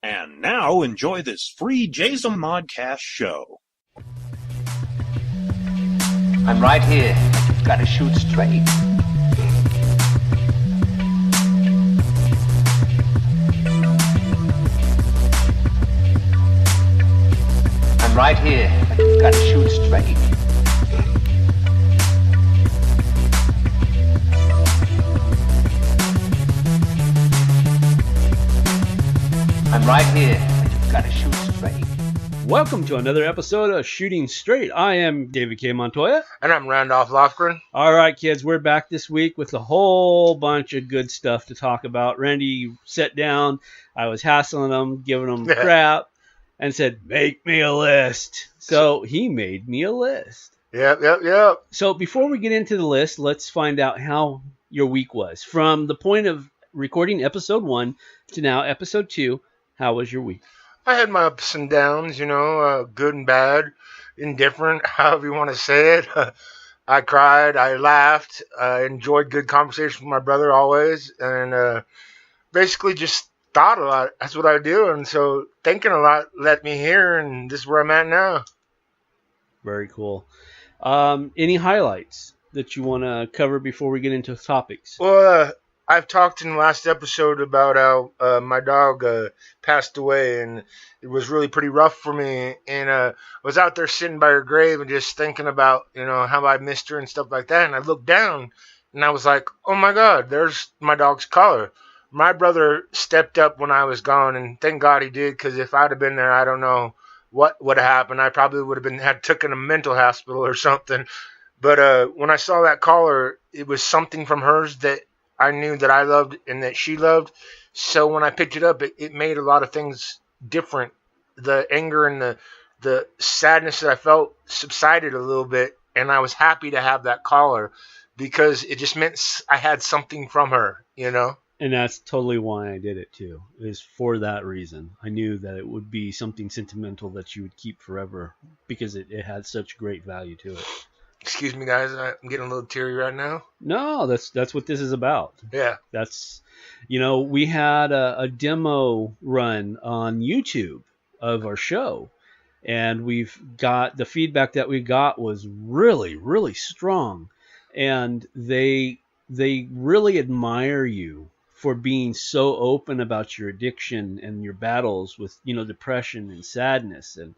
And now enjoy this free Jayzomodcast show. I'm right here. You've got to shoot straight. I'm right here. You've got to shoot straight. I'm right here. You've got to shoot straight. Welcome to another episode of Shooting Straight. I am David K. Montoya. And I'm Randolph Lofgren. All right, kids, we're back this week with a whole bunch of good stuff to talk about. Randy sat down. I was hassling him, giving him crap, and said, make me a list. So he made me a list. Yep. So before we get into the list, let's find out how your week was. From the point of recording episode 1 to now episode 2, how was your week? I had my ups and downs, good and bad, indifferent, however you want to say it. I cried, I laughed, I enjoyed good conversation with my brother always, and basically just thought a lot. That's what I do, and so thinking a lot let me here, and this is where I'm at now. Very cool. Any highlights that you want to cover before we get into topics? Well, I've talked in the last episode about how my dog passed away, and it was really pretty rough for me. And I was out there sitting by her grave and just thinking about, how I missed her and stuff like that. And I looked down, and I was like, oh, my God, there's my dog's collar. My brother stepped up when I was gone, and thank God he did, because if I'd have been there, I don't know what would have happened. I probably would have had taken a mental hospital or something. But when I saw that collar, it was something from hers that I knew that I loved and that she loved. So when I picked it up, it made a lot of things different. The anger and the sadness that I felt subsided a little bit, and I was happy to have that collar because it just meant I had something from her, And that's totally why I did it too, is for that reason. I knew that it would be something sentimental that you would keep forever because it had such great value to it. Excuse me, guys. I'm getting a little teary right now. No, that's what this is about. Yeah. That's, we had a demo run on YouTube of our show, and we've got the feedback that we got was really, really strong, and they really admire you for being so open about your addiction and your battles with, depression and sadness and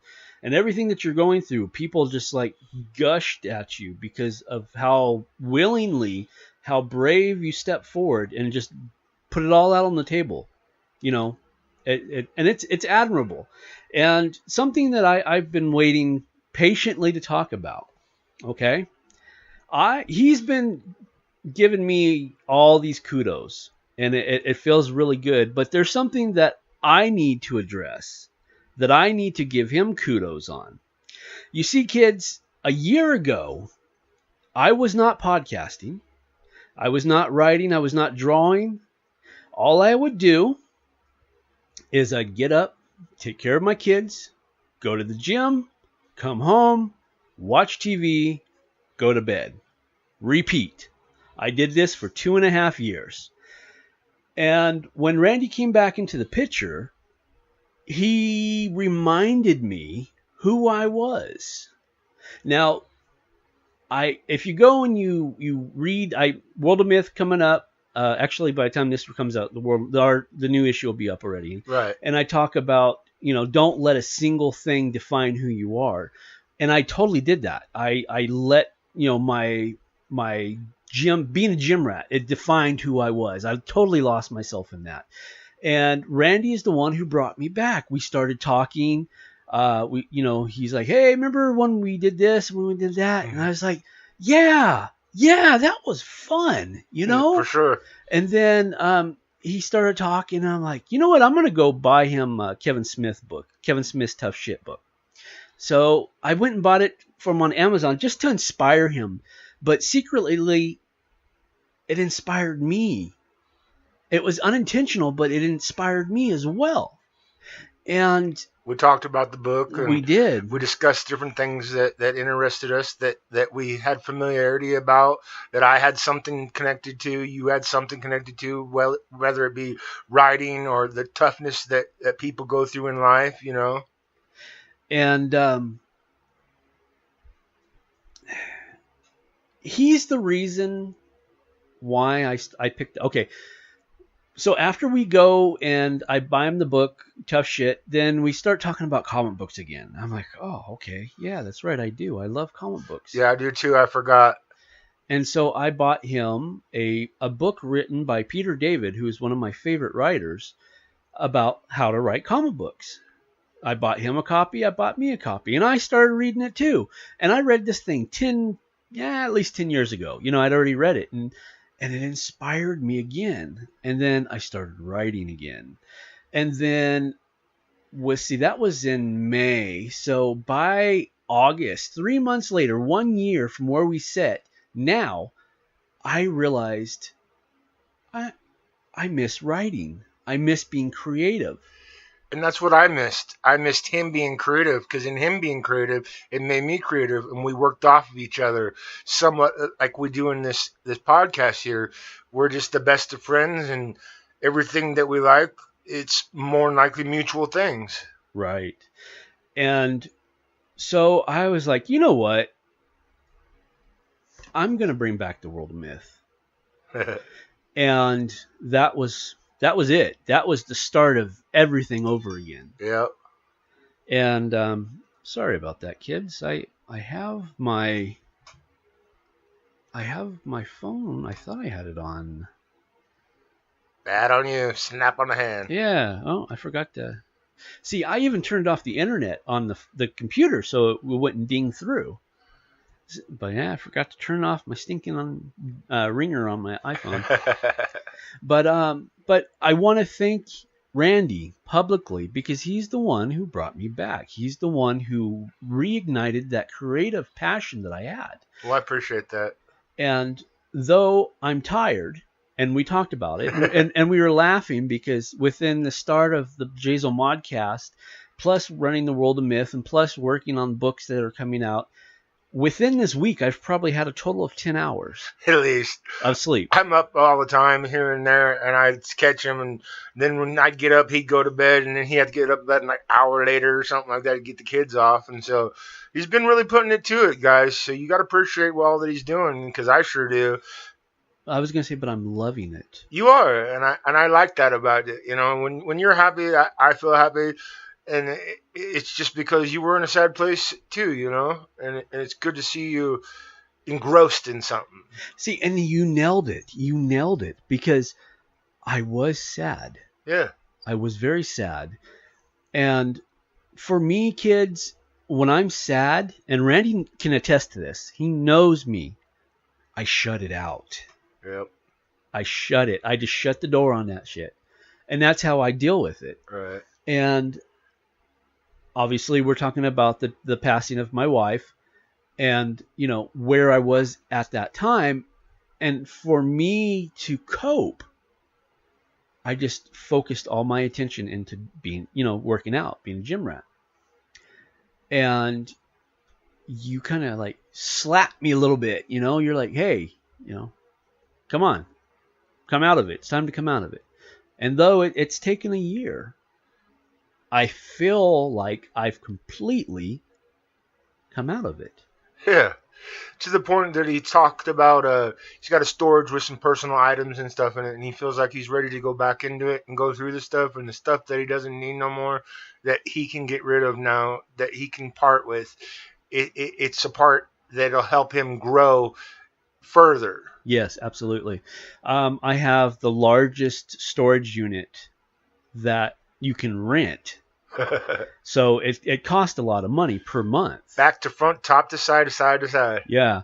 everything that you're going through. People just like gushed at you because of how willingly, how brave you stepped forward and just put it all out on the table, and it's admirable and something that I've been waiting patiently to talk about. Okay. He's been giving me all these kudos and it feels really good, but there's something that I need to address, that I need to give him kudos on. You see, kids, a year ago, I was not podcasting. I was not writing. I was not drawing. All I would do is I'd get up, take care of my kids, go to the gym, come home, watch TV, go to bed. Repeat. I did this for 2.5 years. And when Randy came back into the picture, he reminded me who I was. Now, if you go and you read, World of Myth coming up. Actually, by the time this comes out, the new issue will be up already. Right. And I talk about, don't let a single thing define who you are. And I totally did that. I let, my gym, being a gym rat, it defined who I was. I totally lost myself in that. And Randy is the one who brought me back. We started talking. He's like, hey, remember when we did this, when we did that? And I was like, yeah, that was fun, For sure. And then he started talking, and I'm like, you know what? I'm going to go buy him Kevin Smith's Tough Shit book. So I went and bought it from on Amazon just to inspire him. But secretly, it inspired me. It was unintentional, but it inspired me as well. And We talked about the book. And We did. We discussed different things that interested us, that we had familiarity about, that I had something connected to, you had something connected to, well, whether it be writing or the toughness that people go through in life, you know. And he's the reason why I picked. Okay, so after we go and I buy him the book, Tough Shit, then we start talking about comic books again. I'm like, oh, okay, yeah, that's right, I do. I love comic books. Yeah, I do too. I forgot. And so I bought him a book written by Peter David, who is one of my favorite writers, about how to write comic books. I bought him a copy, I bought me a copy, and I started reading it too. And I read this thing at least 10 years ago. You know, I'd already read it, and it inspired me again. And then I started writing again. And then, that was in May. So by August, 3 months later, 1 year from where we set, now I realized I miss writing. I miss being creative. And that's what I missed. I missed him being creative, because in him being creative, it made me creative, and we worked off of each other somewhat like we do in this podcast here. We're just the best of friends, and everything that we like, it's more than likely mutual things. Right. And so I was like, you know what? I'm going to bring back the World of Myth. And that was it. That was the start of everything over again. Yep. And sorry about that, kids. I have my phone. I thought I had it on. Bad on you. Snap on the hand. Yeah. Oh, I forgot to. See, I even turned off the internet on the computer so it wouldn't ding through. But yeah, I forgot to turn off my stinking ringer on my iPhone. But I want to thank Randy publicly, because he's the one who brought me back. He's the one who reignited that creative passion that I had. Well, I appreciate that. And though I'm tired, and we talked about it, and we were laughing because within the start of the Jayzomodcast, plus running the World of Myth, and plus working on books that are coming out, within this week, I've probably had a total of 10 hours. At least. Of sleep. I'm up all the time here and there, and I'd catch him, and then when I'd get up, he'd go to bed, and then he had to get up like an hour later or something like that to get the kids off. And so he's been really putting it to it, guys. So you got to appreciate all that he's doing, because I sure do. I was going to say, but I'm loving it. You are, and I like that about it. You know, when you're happy, I feel happy. And it's just because you were in a sad place too, you know, and it's good to see you engrossed in something. See, and you nailed it. You nailed it, because I was sad. Yeah. I was very sad. And for me, kids, when I'm sad, and Randy can attest to this, he knows me, I shut it out. Yep. I shut it. I just shut the door on that shit. And that's how I deal with it. Right. And obviously, we're talking about the passing of my wife, and, you know, where I was at that time. And for me to cope, I just focused all my attention into being, you know, working out, being a gym rat. And you kind of like slap me a little bit, you know, you're like, hey, you know, come on, come out of it. It's time to come out of it. And though it's taken a year, I feel like I've completely come out of it. Yeah. To the point that he talked about he's got a storage with some personal items and stuff in it, and he feels like he's ready to go back into it and go through the stuff, and the stuff that he doesn't need no more, that he can get rid of now, that he can part with. It's a part that'll help him grow further. Yes, absolutely. I have the largest storage unit that you can rent. So it cost a lot of money per month. Back to front, top to side to side. Yeah.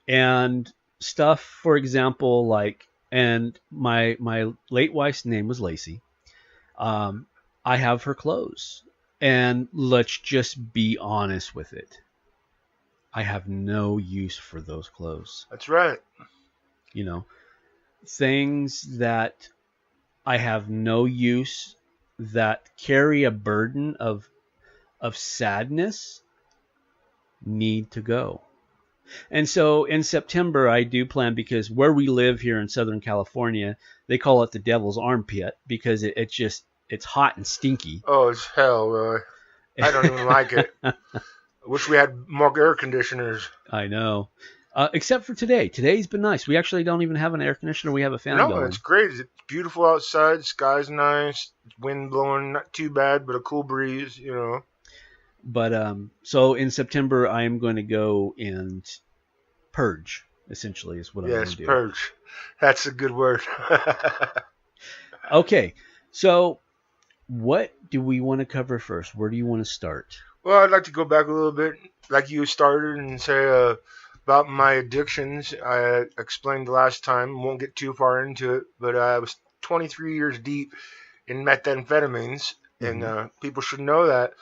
And stuff, for example, like, and my late wife's name was Lacey. I have her clothes. And let's just be honest with it. I have no use for those clothes. That's right. You know, things that I have no use, that carry a burden of of sadness need to go. And so in September, I do plan, because where we live here in Southern California, they call it the devil's armpit because it's hot and stinky. Oh, it's hell, really. I don't even like it. I wish we had more air conditioners. I know. Except for today. Today's been nice. We actually don't even have an air conditioner. We have a fan No, going. it's great. It's beautiful outside. Sky's nice. Wind blowing, not too bad, but a cool breeze, you know. But so in September, I am going to go and purge, essentially, is what I'm going to do. Yes, purge. That's a good word. Okay, so what do we want to cover first? Where do you want to start? Well, I'd like to go back a little bit, like you started, and say about my addictions. I explained the last time. Won't get too far into it, but I was 23 years deep in methamphetamines, and people should know that.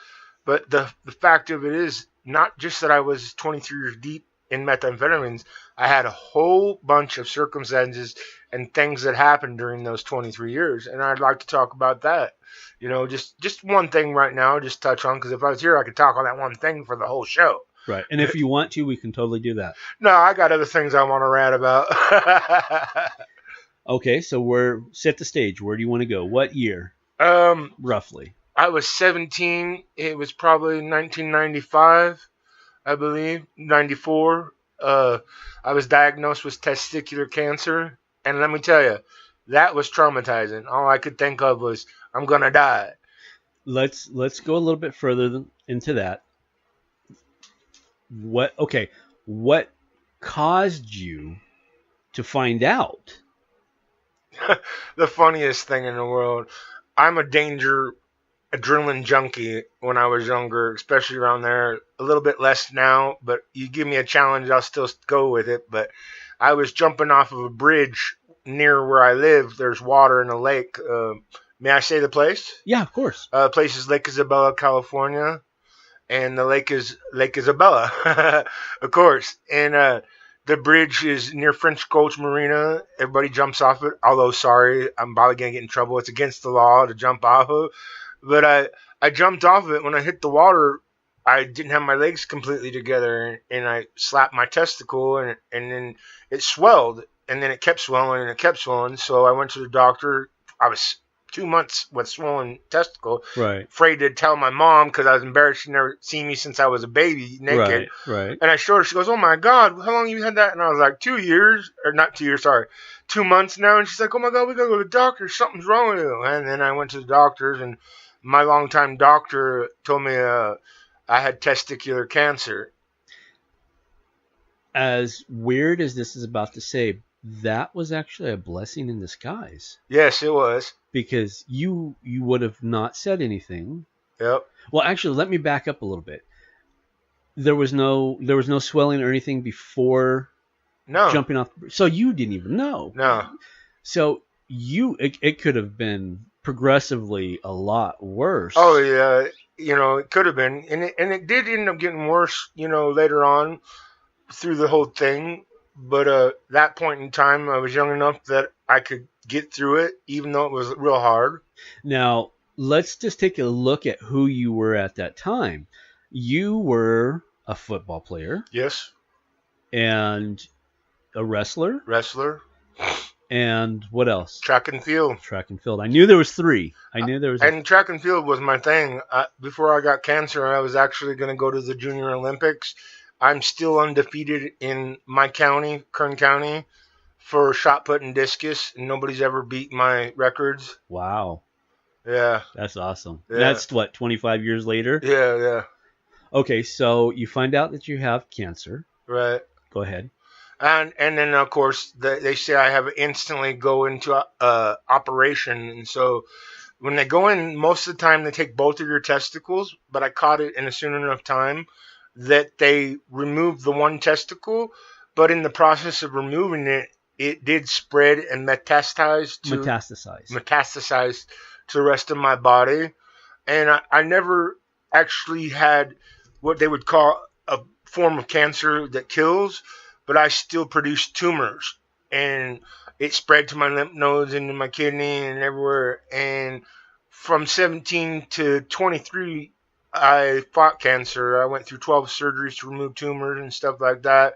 But the fact of it is not just that I was 23 years deep in methamphetamines. I had a whole bunch of circumstances and things that happened during those 23 years, and I'd like to talk about that. You know, just one thing right now, just touch on, because if I was here, I could talk on that one thing for the whole show. Right, and if you want to, we can totally do that. No, I got other things I want to rant about. Okay, so we're set the stage. Where do you want to go? What year? Roughly. I was 17. It was probably 1995, I believe, 94. I was diagnosed with testicular cancer, and let me tell you, that was traumatizing. All I could think of was, I'm gonna die. Let's go a little bit further into that. What caused you to find out? The funniest thing in the world. I'm a adrenaline junkie when I was younger, especially around there. A little bit less now, but you give me a challenge, I'll still go with it. But I was jumping off of a bridge near where I live. There's water in a lake. May I say the place? Yeah, of course. Place is Lake Isabella, California, and the lake is Lake Isabella, of course. And the bridge is near French Gulch Marina. Everybody jumps off it. Although, sorry, I'm probably gonna get in trouble. It's against the law to jump off of. But I jumped off of it. When I hit the water, I didn't have my legs completely together, and I slapped my testicle, and then it swelled, and then it kept swelling, and it kept swelling. So I went to the doctor. I was 2 months with swollen testicle. Right. Afraid to tell my mom because I was embarrassed. She never seen me since I was a baby, naked. Right. And I showed her. She goes, "Oh my God, how long you had that?" And I was like, 2 years, or not 2 years, sorry, 2 months now. And she's like, "Oh my God, we gotta go to the doctor. Something's wrong with you." And then I went to the doctors, and my longtime doctor told me I had testicular cancer. As weird as this is about to say, that was actually a blessing in disguise. Yes, it was. Because you would have not said anything. Yep. Well, actually, let me back up a little bit. There was no swelling or anything before jumping off. So you didn't even know. No. So it could have been progressively a lot worse. Oh yeah, it could have been, and it did end up getting worse, later on through the whole thing. But that point in time, I was young enough that I could get through it, even though it was real hard. Now, let's just take a look at who you were at that time. You were a football player. Yes. And a wrestler. And what else? Track and field. I knew there was three. And track and field was my thing. Before I got cancer, I was actually going to go to the Junior Olympics. I'm still undefeated in my county, Kern County, for shot put and discus, and nobody's ever beat my records. Wow. Yeah. That's awesome. Yeah. That's what, 25 years later? Yeah. Okay, so you find out that you have cancer. Right. Go ahead. And then, of course, they say I have instantly go into operation. And so when they go in, most of the time they take both of your testicles, but I caught it in a soon enough time that they removed the one testicle, but in the process of removing it, it did spread and metastasize to the rest of my body. And I never actually had what they would call a form of cancer that kills, but I still produced tumors, and it spread to my lymph nodes and to my kidney and everywhere. And from 17 to 23, I fought cancer. I went through 12 surgeries to remove tumors and stuff like that.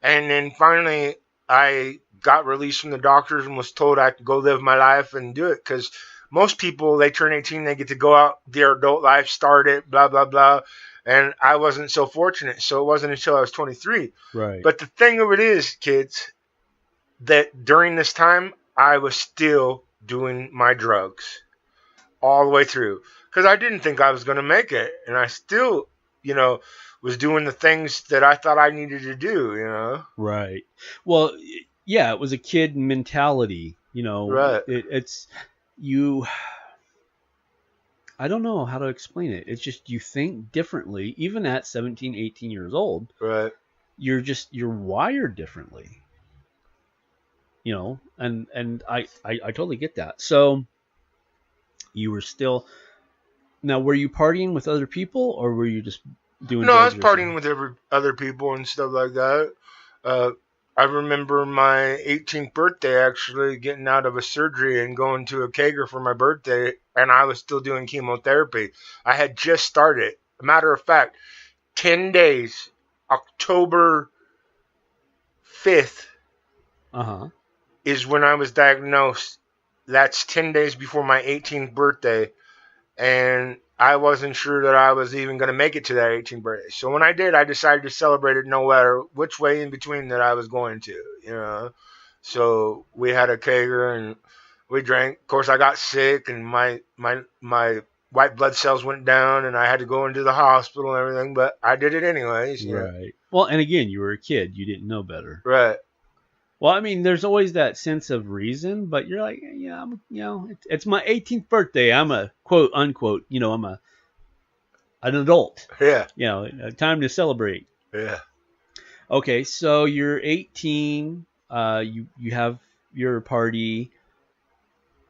And then finally, I got released from the doctors and was told I could go live my life and do it. Because most people, they turn 18, they get to go out their adult life, start it, blah, blah, blah. And I wasn't so fortunate. So it wasn't until I was 23. Right. But the thing of it is, kids, that during this time, I was still doing my drugs all the way through. Because I didn't think I was going to make it. And I still, was doing the things that I thought I needed to do. Right. Well, yeah, it was a kid mentality, Right. It's you. I don't know how to explain it. It's just you think differently, even at 17, 18 years old. Right. You're wired differently. And I totally get that. So you were still, now were you partying with other people, or were you just doing No, I was drugs yourself? partying with other people and stuff like that. I remember my 18th birthday actually getting out of a surgery and going to a kegger for my birthday, and I was still doing chemotherapy. I had just started. A matter of fact, 10 days, October 5th, is when I was diagnosed. That's 10 days before my 18th birthday, and I wasn't sure that I was even going to make it to that 18th birthday. So when I did, I decided to celebrate it no matter which way in between that I was going to. So we had a kegger and we drank. Of course, I got sick and my white blood cells went down and I had to go into the hospital and everything, but I did it anyways. Right. Well, and again, you were a kid. You didn't know better. Right. Well, I mean, there's always that sense of reason, but you're like, yeah, it's my 18th birthday. I'm a quote unquote, I'm an adult. Yeah. Time to celebrate. Yeah. Okay, so you're 18. You have your party.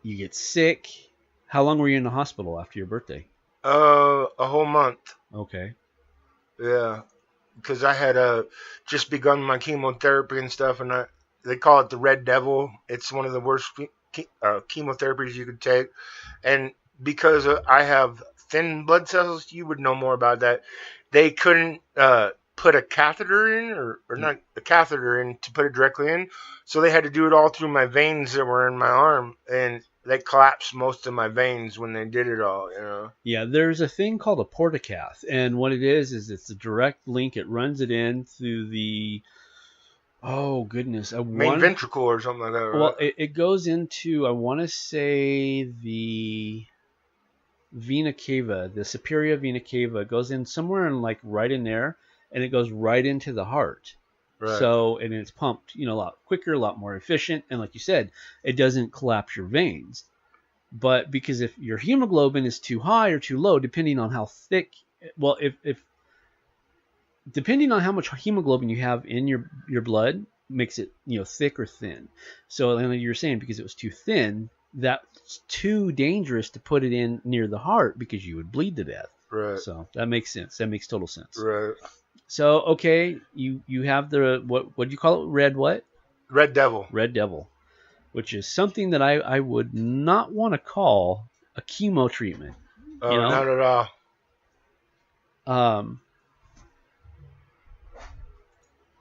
You get sick. How long were you in the hospital after your birthday? A whole month. Okay. Yeah, because I had just begun my chemotherapy and stuff, and they call it the Red Devil. It's one of the worst chemotherapies you could take. And because I have thin blood cells, you would know more about that. They couldn't put a catheter in, or not a catheter in to put it directly in. So they had to do it all through my veins that were in my arm. And they collapsed most of my veins when they did it all, Yeah, there's a thing called a portacath. And what it is it's a direct link. It runs it in through the... Oh, goodness. Main ventricle or something like that, right? Well, it goes into, I want to say, the vena cava, the superior vena cava. It goes in somewhere right in there, and it goes right into the heart. Right. So, and it's pumped, a lot quicker, a lot more efficient. And like you said, it doesn't collapse your veins. But because if your hemoglobin is too high or too low, depending on how thick, well, depending on how much hemoglobin you have in your blood makes it, thick or thin. So like you were saying, because it was too thin, that's too dangerous to put it in near the heart because you would bleed to death. Right. So that makes sense. That makes total sense. Right. So, okay, you have the, what do you call it? Red what? Red Devil. Red Devil, which is something that I would not want to call a chemo treatment. Oh, not at all.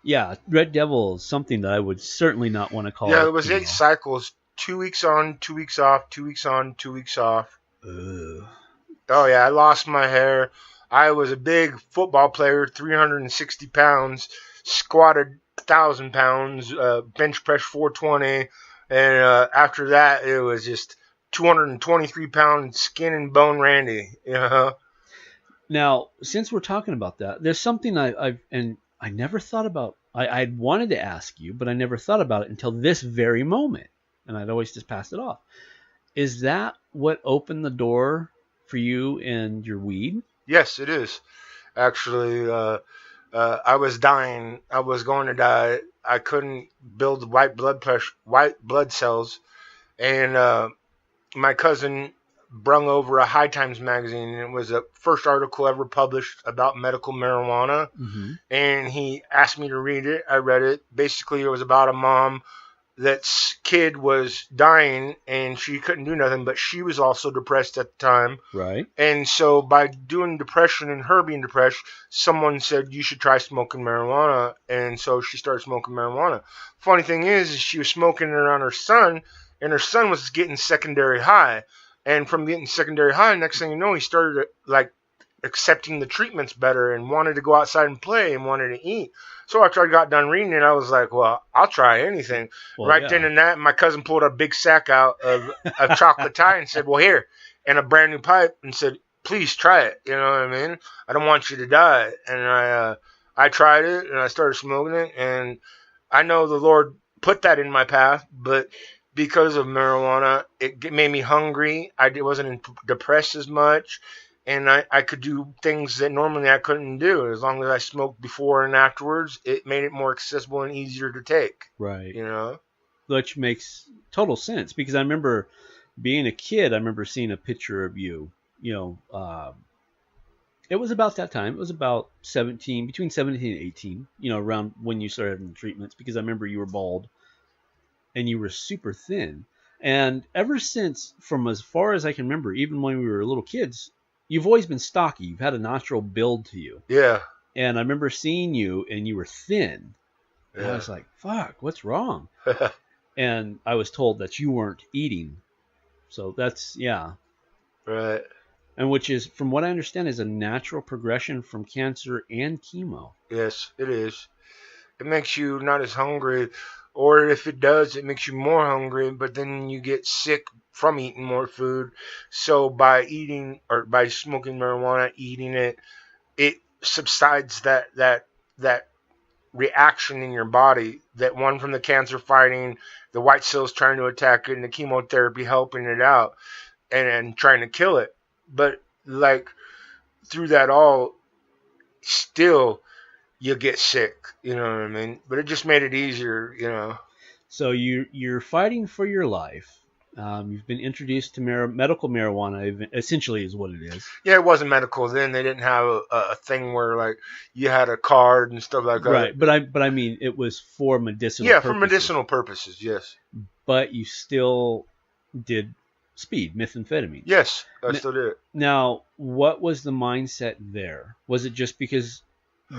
Yeah, Red Devil is something that I would certainly not want to call. Yeah, it was 8 cycles, 2 weeks on, 2 weeks off, 2 weeks on, 2 weeks off. Ugh. Oh yeah, I lost my hair. I was a big football player, 360 pounds, squatted 1,000 pounds, bench press 420, and after that it was just 223 pound skin and bone Randy. Now, since we're talking about that, there's something I never thought about. I wanted to ask you, but I never thought about it until this very moment, and I'd always just passed it off. Is that what opened the door for you and your weed? Yes, it is. Actually, I was dying. I was going to die. I couldn't build white blood cells, and my cousin brung over a High Times magazine, and it was the first article ever published about medical marijuana. Mm-hmm. And he asked me to read it. I read it. Basically, it was about a mom that kid was dying and she couldn't do nothing, but she was also depressed at the time. Right. And so by doing depression and her being depressed, someone said you should try smoking marijuana. And so she started smoking marijuana. Funny thing is she was smoking it around her son, and her son was getting secondary high. And from getting secondary high, next thing you know, he started like accepting the treatments better and wanted to go outside and play and wanted to eat. So after I got done reading it, I was like, well, I'll try anything. Well, right yeah. then and that, my cousin pulled a big sack out of chocolate tie and said, well, here, and a brand new pipe, and said, please try it. You know what I mean? I don't want you to die. And I tried it, and I started smoking it, and I know the Lord put that in my path, but because of marijuana, it made me hungry. I wasn't depressed as much. And I could do things that normally I couldn't do. As long as I smoked before and afterwards, it made it more accessible and easier to take. Right. You know? Which makes total sense, because I remember being a kid, I remember seeing a picture of you, it was about that time. It was about 17, between 17 and 18, around when you started having the treatments, because I remember you were bald and you were super thin. And ever since, from as far as I can remember, even when we were little kids, you've always been stocky. You've had a natural build to you. Yeah. And I remember seeing you, and you were thin. And I was like, fuck, what's wrong? And I was told that you weren't eating. So that's, yeah. Right. And which is, from what I understand, is a natural progression from cancer and chemo. Yes, it is. It makes you not as hungry. Or if it does, it makes you more hungry, but then you get sick from eating more food. So by eating or by smoking marijuana, eating it, it subsides that reaction in your body, that one from the cancer fighting, the white cells trying to attack it, and the chemotherapy helping it out and trying to kill it. But like through that all, still you get sick, you know what I mean? But it just made it easier, you know. So you're fighting for your life. You've been introduced to medical marijuana, essentially, is what it is. Yeah, it wasn't medical then. They didn't have a thing where like you had a card and stuff like that. Right, but I mean, it was for medicinal. Yeah, purposes. for medicinal purposes. Yes. But you still did speed, methamphetamine. Yes, I still did it. Now, what was the mindset there? Was it just because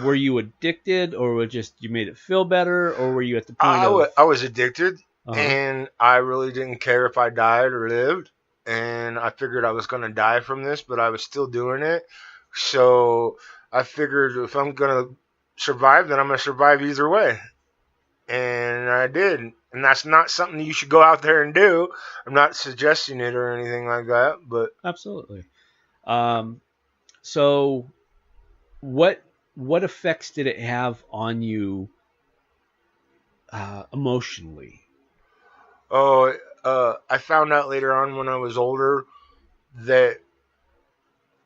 were you addicted, or was just you made it feel better, or were you at the point I was addicted, Uh-huh. and I really didn't care if I died or lived, and I figured I was going to die from this, but I was still doing it. So I figured if I'm going to survive, then I'm going to survive either way. And I did. And that's not something you should go out there and do. I'm not suggesting it or anything like that, but Absolutely. So what effects did it have on you emotionally? I found out later on when I was older that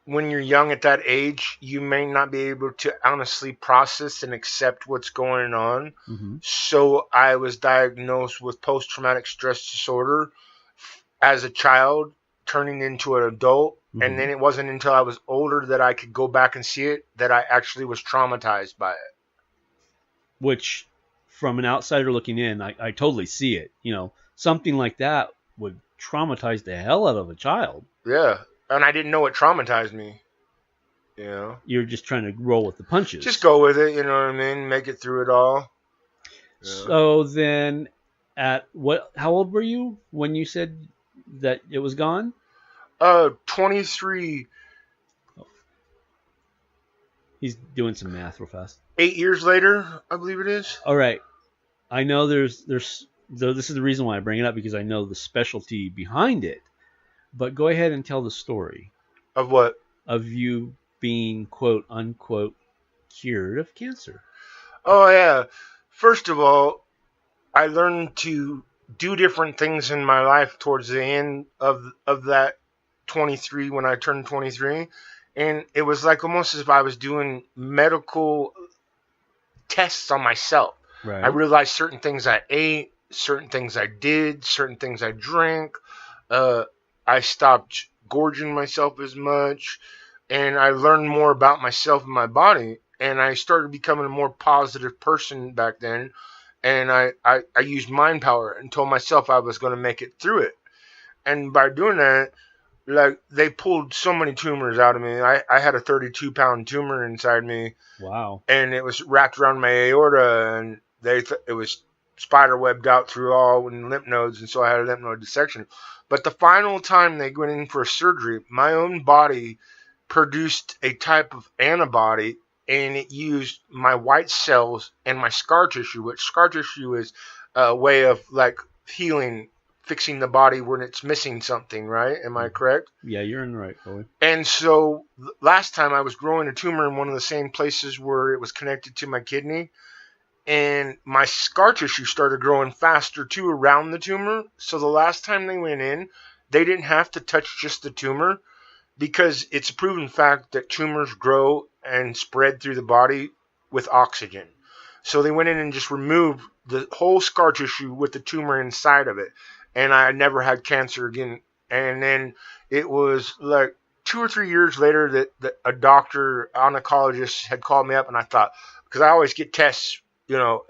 when you're young at that age, you may not be able to honestly process and accept what's going on. Mm-hmm. So I was diagnosed with post-traumatic stress disorder as a child, turning into an adult. Mm-hmm. And then it wasn't until I was older that I could go back and see it that I actually was traumatized by it. Which, from an outsider looking in, I totally see it. Something like that would traumatize the hell out of a child. Yeah. And I didn't know it traumatized me. You know? You're just trying to roll with the punches. Just go with it, you know what I mean? Make it through it all. Yeah. So then, how old were you when you said that it was gone? 23. He's doing some math real fast. 8 years later, I believe it is. All right. I know there's this is the reason why I bring it up, because I know the specialty behind it. But go ahead and tell the story. Of what? Of you being, quote unquote, cured of cancer. Oh, yeah. First of all, I learned to do different things in my life towards the end of that 23, when I turned 23. And it was like almost as if I was doing medical tests on myself. Right. I realized certain things I ate, certain things I did, certain things I drank. I stopped gorging myself as much, and I learned more about myself and my body, and I started becoming a more positive person back then. And I used mind power and told myself I was going to make it through it. And by doing that, like, they pulled so many tumors out of me. I had a 32-pound tumor inside me. Wow. And it was wrapped around my aorta, and it was spider webbed out through all lymph nodes, and so I had a lymph node dissection. But the final time they went in for surgery, my own body produced a type of antibody, and it used my white cells and my scar tissue, which scar tissue is a way of like healing, fixing the body when it's missing something, right? Am I correct? Yeah, you're in the right, Bowie. And so last time I was growing a tumor in one of the same places where it was connected to my kidney, and my scar tissue started growing faster too around the tumor. So the last time they went in, they didn't have to touch just the tumor, because it's a proven fact that tumors grow and spread through the body with oxygen. So they went in and just removed the whole scar tissue with the tumor inside of it. And I never had cancer again. And then it was like 2 or 3 years later that a doctor, oncologist, had called me up, and I thought, because I always get tests,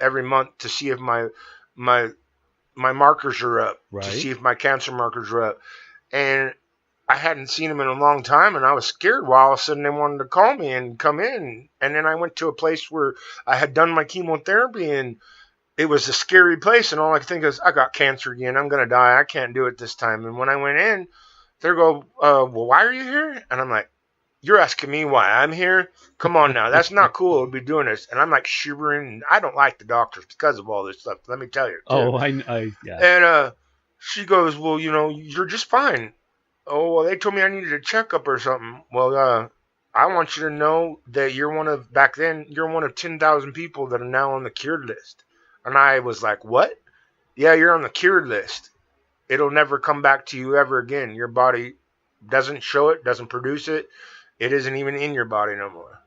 every month to see if my markers are up, Right. to see if my cancer markers are up. And I hadn't seen them in a long time, and I was scared. Well, all of a sudden they wanted to call me and come in. And then I went to a place where I had done my chemotherapy, and it was a scary place. And all I could think is, I got cancer again. I'm going to die. I can't do it this time. And when I went in, they go, well, why are you here? And I'm like, you're asking me why I'm here? Come on now. That's not cool to be doing this. And I'm like shivering. I don't like the doctors because of all this stuff. Let me tell you. Too. Oh, yeah. And she goes, well, you're just fine. Oh, well, they told me I needed a checkup or something. Well, I want you to know that back then, you're one of 10,000 people that are now on the cured list. And I was like, what? Yeah, you're on the cured list. It'll never come back to you ever again. Your body doesn't show it, doesn't produce it. It isn't even in your body no more.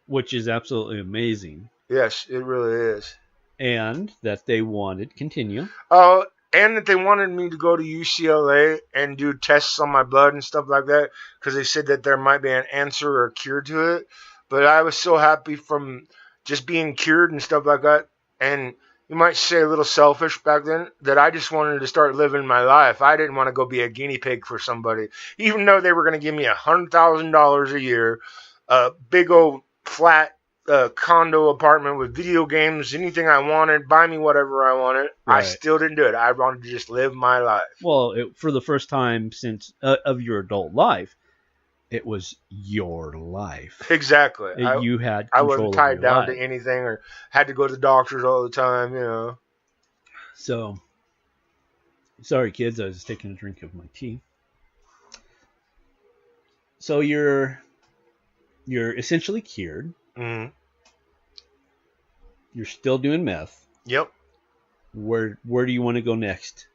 Which is absolutely amazing. Yes, it really is. And that they wanted, continue. And that they wanted me to go to UCLA and do tests on my blood and stuff like that, because they said that there might be an answer or a cure to it. But I was so happy from just being cured and stuff like that. And you might say a little selfish back then, that I just wanted to start living my life. I didn't want to go be a guinea pig for somebody, even though they were going to give me $100,000 a year, a big old flat condo apartment with video games, anything I wanted, buy me whatever I wanted. Right. I still didn't do it. I wanted to just live my life. Well, for the first time since of your adult life, it was your life. Exactly. You had control. I wasn't tied down life. to anything or had to go to the doctors all the time, So, sorry kids, I was just taking a drink of my tea. So you're essentially cured. Mm-hmm. You're still doing meth. Yep. Where do you want to go next?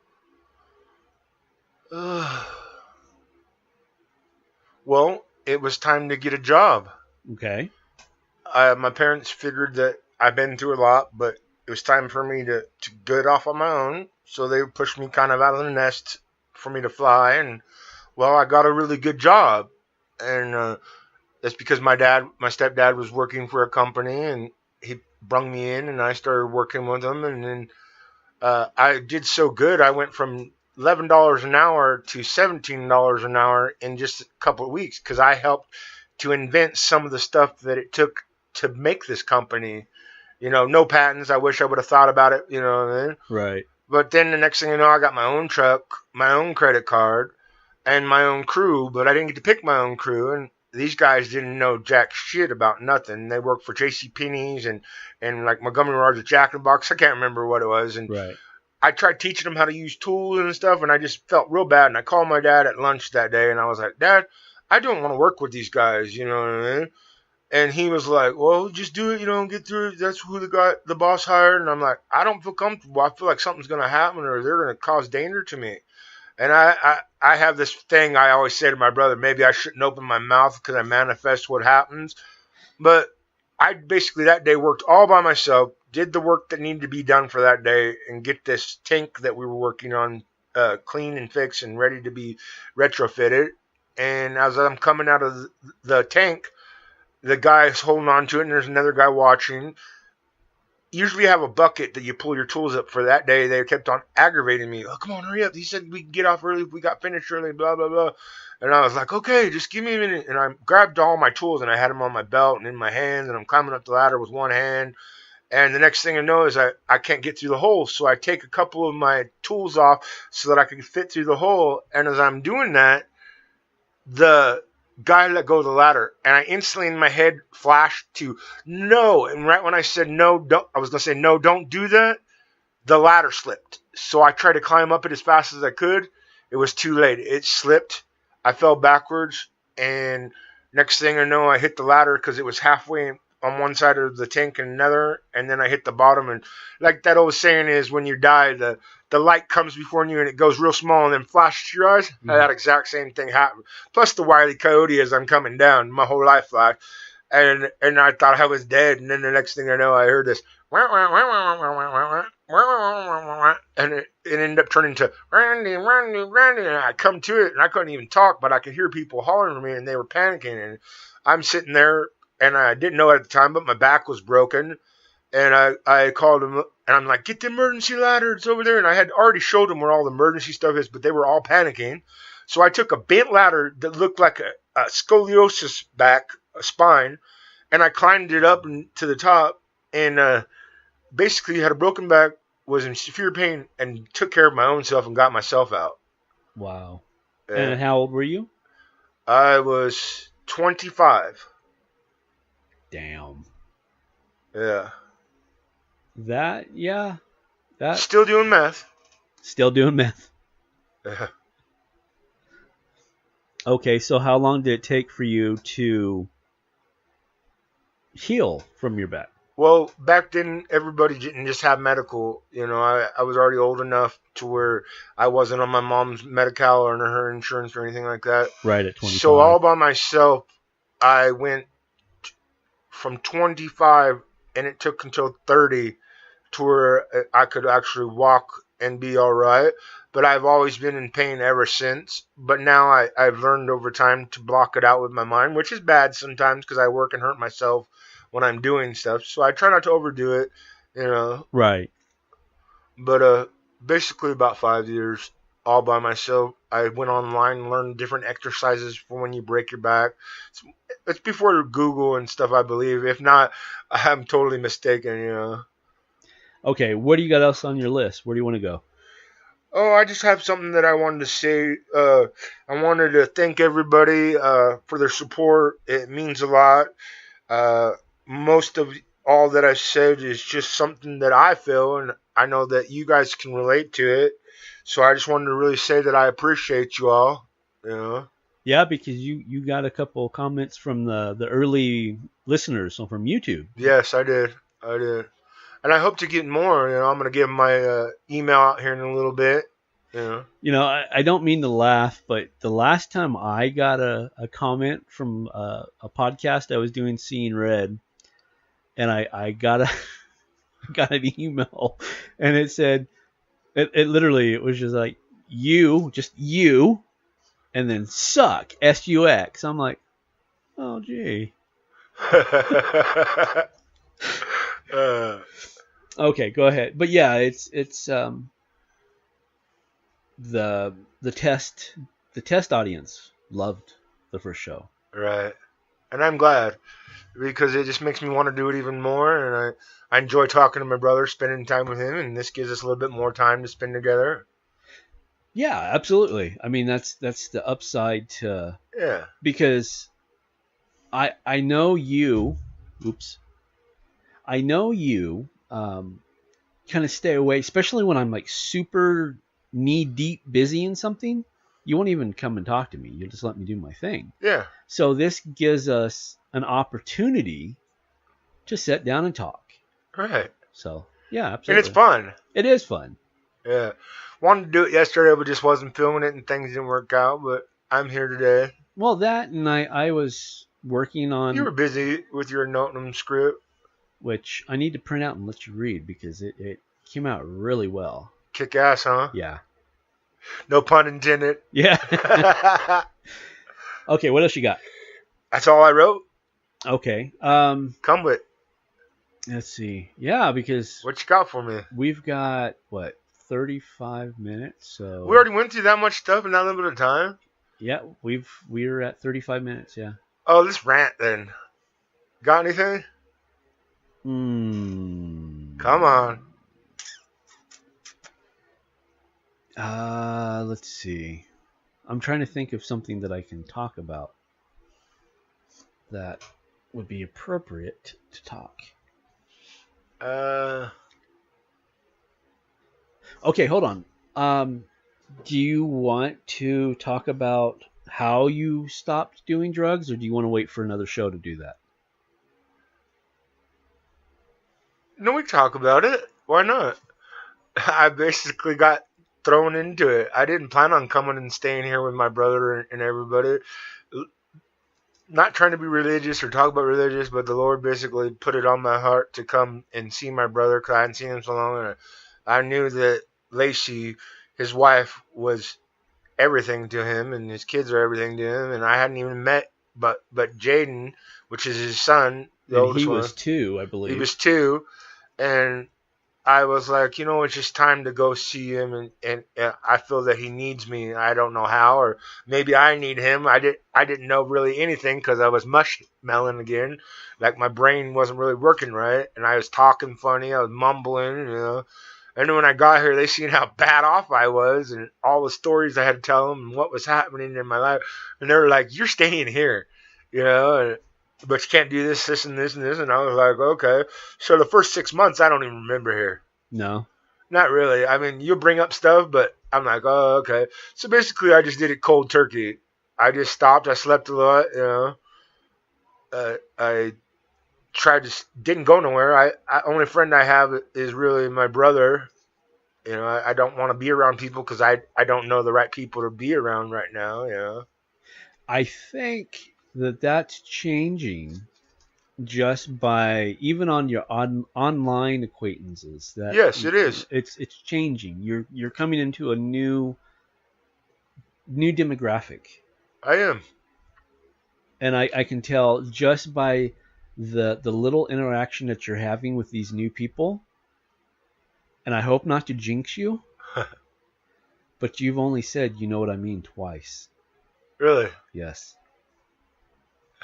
Well, it was time to get a job. Okay. My parents figured that I've been through a lot, but it was time for me to get off on my own. So they pushed me kind of out of the nest for me to fly. And, well, I got a really good job. And that's because my stepdad was working for a company, and he brung me in, and I started working with him. And then I did so good. I went from $11 an hour to $17 an hour in just a couple of weeks, because I helped to invent some of the stuff that it took to make this company. No patents. I wish I would have thought about it, what I mean? Right. But then the next thing you know, I got my own truck, my own credit card, and my own crew, but I didn't get to pick my own crew. And these guys didn't know jack shit about nothing. They worked for JCPenney's and like Montgomery Rogers Jack in the Box. I can't remember what it was. And right. I tried teaching them how to use tools and stuff, and I just felt real bad. And I called my dad at lunch that day, and I was like, Dad, I don't want to work with these guys, you know what I mean? And he was like, well, just do it, get through it. That's who the boss hired. And I'm like, I don't feel comfortable. I feel like something's going to happen, or they're going to cause danger to me. And I have this thing I always say to my brother, maybe I shouldn't open my mouth because I manifest what happens. But I basically that day worked all by myself, did the work that needed to be done for that day, and get this tank that we were working on clean and fixed and ready to be retrofitted. And as I'm coming out of the tank, the guy's holding on to it, and there's another guy watching. usually have a bucket that you pull your tools up for that day. They kept on aggravating me. Oh, come on, hurry up. He said we could get off early if we got finished early, blah, blah, blah. And I was like, okay, just give me a minute. And I grabbed all my tools, and I had them on my belt and in my hands, and I'm climbing up the ladder with one hand. And the next thing I know is I can't get through the hole. So I take a couple of my tools off so that I can fit through the hole. And as I'm doing that, the guy let go of the ladder, and I instantly in my head flashed to no. And right when I said no, I was going to say no, don't do that. The ladder slipped. So I tried to climb up it as fast as I could. It was too late. It slipped. I fell backwards, and next thing I know, I hit the ladder because it was halfway on one side of the tank and another, and then I hit the bottom. And like that old saying is, when you die, the light comes before you and it goes real small and then flashes your eyes. Mm-hmm. That exact same thing happened. Plus the Wile E. Coyote as I'm coming down, my whole life flashed. And I thought I was dead, and then the next thing I know, I heard this, and it ended up turning to Randy, Randy, Randy. And I come to it, and I couldn't even talk, but I could hear people hollering for me, and they were panicking. And I'm sitting there, and I didn't know it at the time, but my back was broken. And I called them, and I'm like, get the emergency ladder, it's over there. And I had already showed them where all the emergency stuff is, but they were all panicking. So I took a bent ladder that looked like a scoliosis spine, and I climbed it up to the top, and basically had a broken back, was in severe pain, and took care of my own self and got myself out. Wow. And how old were you? I was 25. Damn. Yeah. That. Still doing meth. Still doing meth. Yeah. Okay, so how long did it take for you to heal from your back? Well, back then, everybody didn't just have medical. You know, I was already old enough to where I wasn't on my mom's Medi-Cal or her insurance or anything like that. Right, at 25. So all by myself, I went from 25, and it took until 30 to where I could actually walk and be all right. But I've always been in pain ever since. But now I've learned over time to block it out with my mind, which is bad sometimes because I work and hurt myself when I'm doing stuff. So I try not to overdo it, you know. Right. But basically about 5 years all by myself. I went online and learned different exercises for when you break your back. It's before Google and stuff, I believe. If not, I'm totally mistaken, you know. Okay, what do you got else on your list? Where do you want to go? Oh, I just have something that I wanted to say. I wanted to thank everybody for their support. It means a lot. Most of all that I said is just something that I feel, and I know that you guys can relate to it. So I just wanted to really say that I appreciate you all. You know. Yeah, because you got a couple of comments from the early listeners from YouTube. Yes, I did. And I hope to get more. You know, I'm going to give my email out here in a little bit. You know, I don't mean to laugh, but the last time I got a comment from a podcast I was doing, Seeing Red, and I got an email, and it said, it literally, it was just like, you, and then suck, S-U-X. I'm like, oh, gee. Okay, go ahead. But yeah, it's the test audience loved the first show. Right. And I'm glad, because it just makes me want to do it even more, and I enjoy talking to my brother, spending time with him, and this gives us a little bit more time to spend together. Yeah, absolutely. I mean, that's the upside to... Yeah. Because I know you... Oops. I know you kind of stay away, especially when I'm like super knee-deep busy in something. You won't even come and talk to me. You'll just let me do my thing. Yeah. So this gives us an opportunity to sit down and talk. Right. So, yeah, absolutely. And it's fun. It is fun. Yeah. Wanted to do it yesterday, but just wasn't filming it and things didn't work out, but I'm here today. Well, that, and I was working on... You were busy with your Notenum script. Which I need to print out and let you read, because it came out really well. Kick ass, huh? Yeah. No pun intended. Yeah. Okay, what else you got? That's all I wrote. Okay. Come with. Let's see. Yeah, because What you got for me? we've got, 35 minutes? So We already went through that much stuff in that little bit of time. yeah, we're at 35 minutes, yeah. Oh, let's rant then. Got anything? Come on. Let's see. I'm trying to think of something that I can talk about that would be appropriate to talk. Okay, hold on. Do you want to talk about how you stopped doing drugs, or do you want to wait for another show to do that? No, we talk about it. Why not? I basically got thrown into it. I didn't plan on coming and staying here with my brother and everybody. Not trying to be religious or talk about religious, but the Lord basically put it on my heart to come and see my brother because I hadn't seen him so long. And I knew that Lacey, his wife, was everything to him, and his kids are everything to him. And I hadn't even met, but Jaden, which is his son, the And oldest he was one, 2, I believe. he was 2, and I was like, it's just time to go see him, and I feel that he needs me. I don't know how, or maybe I need him. I didn't know really anything because I was mushmelling again, like my brain wasn't really working right, and I was talking funny, I was mumbling, And then when I got here, they seen how bad off I was, and all the stories I had to tell them, and what was happening in my life, and they were like, "You're staying here," but you can't do this, this, and this, and this. And I was like, okay. So the first 6 months, I don't even remember here. No. Not really. I mean, you'll bring up stuff, but I'm like, oh, okay. So basically, I just did it cold turkey. I just stopped. I slept a lot, I didn't go nowhere. I only friend I have is really my brother. I don't want to be around people because I don't know the right people to be around right now, I think that's changing just by even on your online acquaintances. That Yes, it is. It's changing. You're coming into a new demographic. I am. And I can tell just by the little interaction that you're having with these new people. And I hope not to jinx you, but you've only said "you know what I mean" twice. Really? Yes.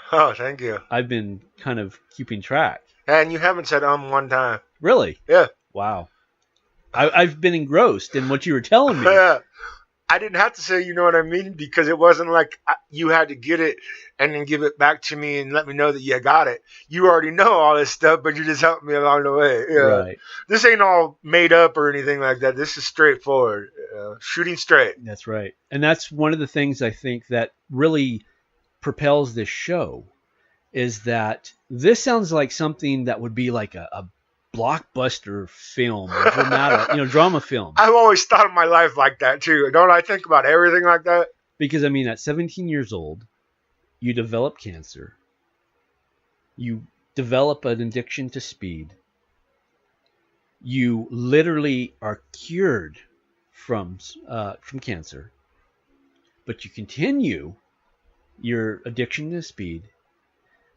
Oh, thank you. I've been kind of keeping track. And you haven't said one time. Really? Yeah. Wow. I've been engrossed in what you were telling me. Yeah. I didn't have to say "you know what I mean" because it wasn't like you had to get it and then give it back to me and let me know that you got it. You already know all this stuff, but you just helped me along the way. Yeah. Right. This ain't all made up or anything like that. This is straightforward. Shooting straight. That's right. And that's one of the things I think that really propels this show is that this sounds like something that would be like a blockbuster film, drama film. I've always thought of my life like that too. Don't I think about everything like that? Because at 17 years old, you develop cancer. You develop an addiction to speed. You literally are cured from cancer, but you continue your addiction to speed.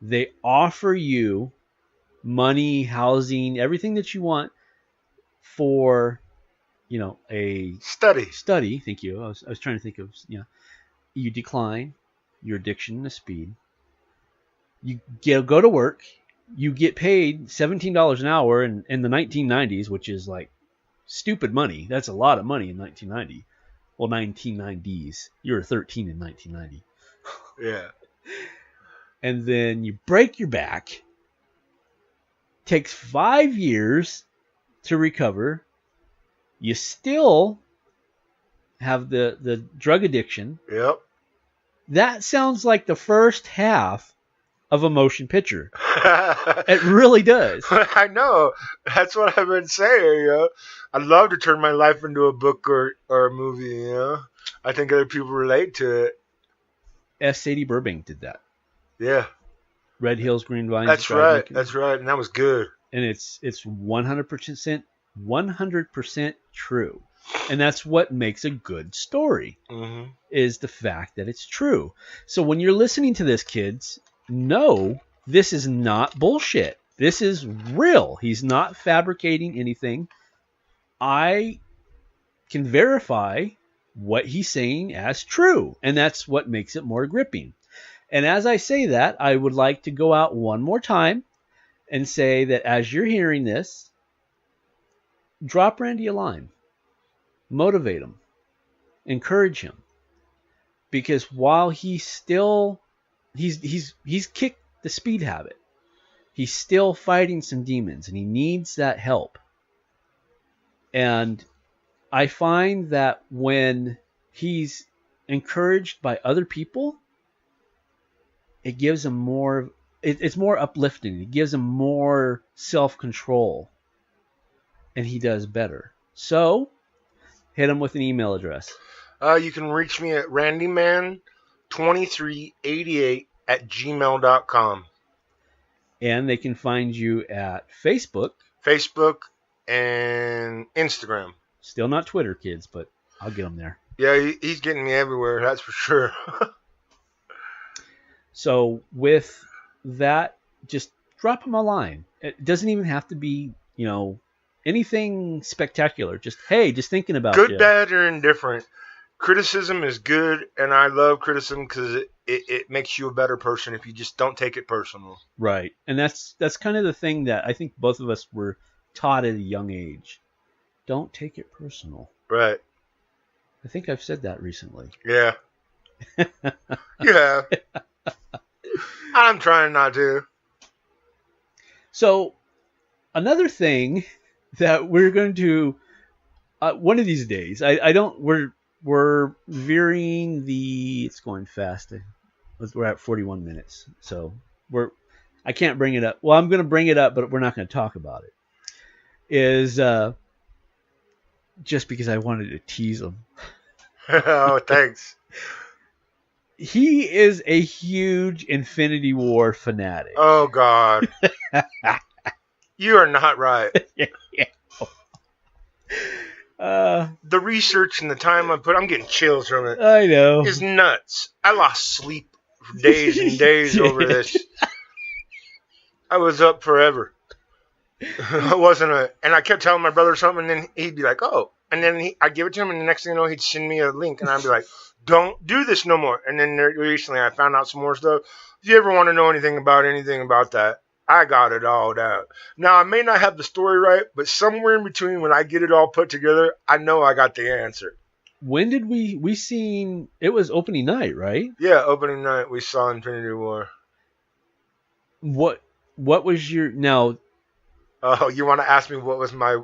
They offer you money, housing, everything that you want for, a study. Thank you. I was trying to think of, you decline your addiction to speed. You go to work. You get paid $17 an hour in the 1990s, which is like stupid money. That's a lot of money in 1990. Well, 1990s. You were 13 in 1990. Yeah. And then you break your back. Takes 5 years to recover. You still have the drug addiction. Yep. That sounds like the first half of a motion picture. It really does. I know. That's what I've been saying, I'd love to turn my life into a book or a movie, I think other people relate to it. Sadie Burbank did that. Yeah. Red Hills, Green Vines. That's right. That's right. And that was good. And it's 100% true. And that's what makes a good story, is the fact that it's true. So when you're listening to this, kids, know this is not bullshit. This is real. He's not fabricating anything. I can verify what he's saying as true, and that's what makes it more gripping. And as I say that, I would like to go out one more time and say that as you're hearing this, drop Randy a line, motivate him, encourage him, because while he's kicked the speed habit, he's still fighting some demons, and he needs that help. And I find that when he's encouraged by other people, it gives him more. It's more uplifting. It gives him more self-control, and he does better. So, hit him with an email address. You can reach me at randyman2388@gmail.com. And they can find you at Facebook and Instagram. Still not Twitter, kids, but I'll get them there. Yeah, he's getting me everywhere, that's for sure. So with that, just drop him a line. It doesn't even have to be, anything spectacular. Just, hey, just thinking about good, you. bad, or indifferent. Criticism is good, and I love criticism because it makes you a better person if you just don't take it personal. Right. And that's kind of the thing that I think both of us were taught at a young age. Don't take it personal. Right. I think I've said that recently. Yeah. You have. I'm trying not to. So, another thing that we're going to, one of these days, we're veering it's going fast. We're at 41 minutes. So, I can't bring it up. Well, I'm going to bring it up, but we're not going to talk about it. Is, just because I wanted to tease him. Oh, thanks. He is a huge Infinity War fanatic. Oh, God. You are not right. The research and the time I put, I'm getting chills from it. I know. It's nuts. I lost sleep for days and days over this. I was up forever. I wasn't and I kept telling my brother something, and then he'd be like, oh. And then I'd give it to him, and the next thing you know, he'd send me a link, and I'd be like, don't do this no more. And then recently I found out some more stuff. If you ever want to know anything about that, I got it all down. Now, I may not have the story right, but somewhere in between when I get it all put together, I know I got the answer. When did we seen, it was opening night, right? Yeah, opening night, we saw Infinity War. What was your, now... Oh, you want to ask me what was my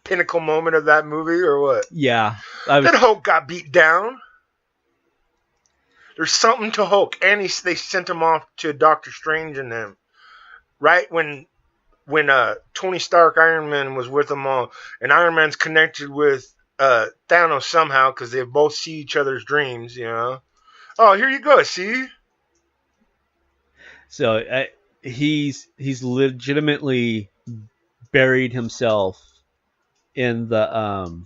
pinnacle moment of that movie or what? Yeah. That Hulk got beat down. There's something to Hulk. And they sent him off to Doctor Strange and them. Right when Tony Stark, Iron Man, was with them all. And Iron Man's connected with Thanos somehow because they both see each other's dreams, Oh, here you go, see? So he's legitimately buried himself in the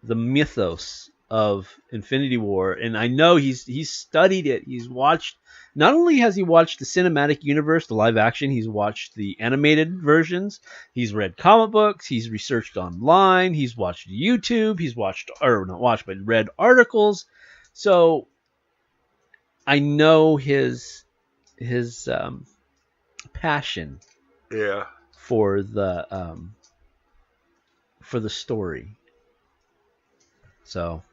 mythos of Infinity War, and I know he's studied it. He's watched. Not only has he watched the cinematic universe, the live action, he's watched the animated versions. He's read comic books. He's researched online. He's watched YouTube. He's read articles. So I know his passion. Yeah. For the story. So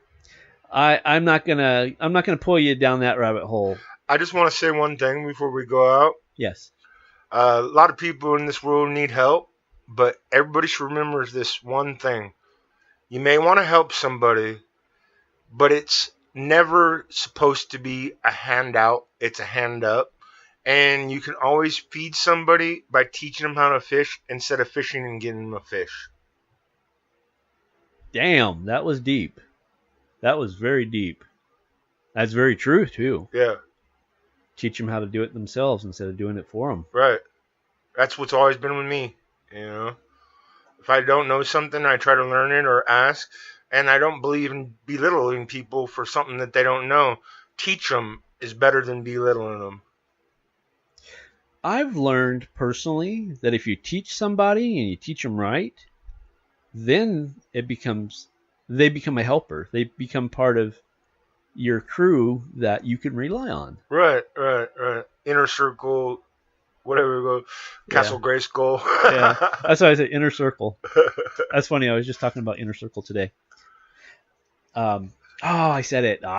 I'm not gonna pull you down that rabbit hole. I just want to say one thing before we go out. Yes. A lot of people in this world need help, but everybody should remember this one thing. You may want to help somebody, but it's never supposed to be a handout. It's a hand up. And you can always feed somebody by teaching them how to fish instead of fishing and getting them a fish. Damn, that was deep. That was very deep. That's very true, too. Yeah. Teach them how to do it themselves instead of doing it for them. Right. That's what's always been with me, If I don't know something, I try to learn it or ask. And I don't believe in belittling people for something that they don't know. Teach them is better than belittling them. I've learned personally that if you teach somebody and you teach them right, then they become a helper. They become part of your crew that you can rely on. Right. Inner circle, whatever we go, Castle Grayskull. Yeah, that's why I say inner circle. That's funny. I was just talking about inner circle today. I said it.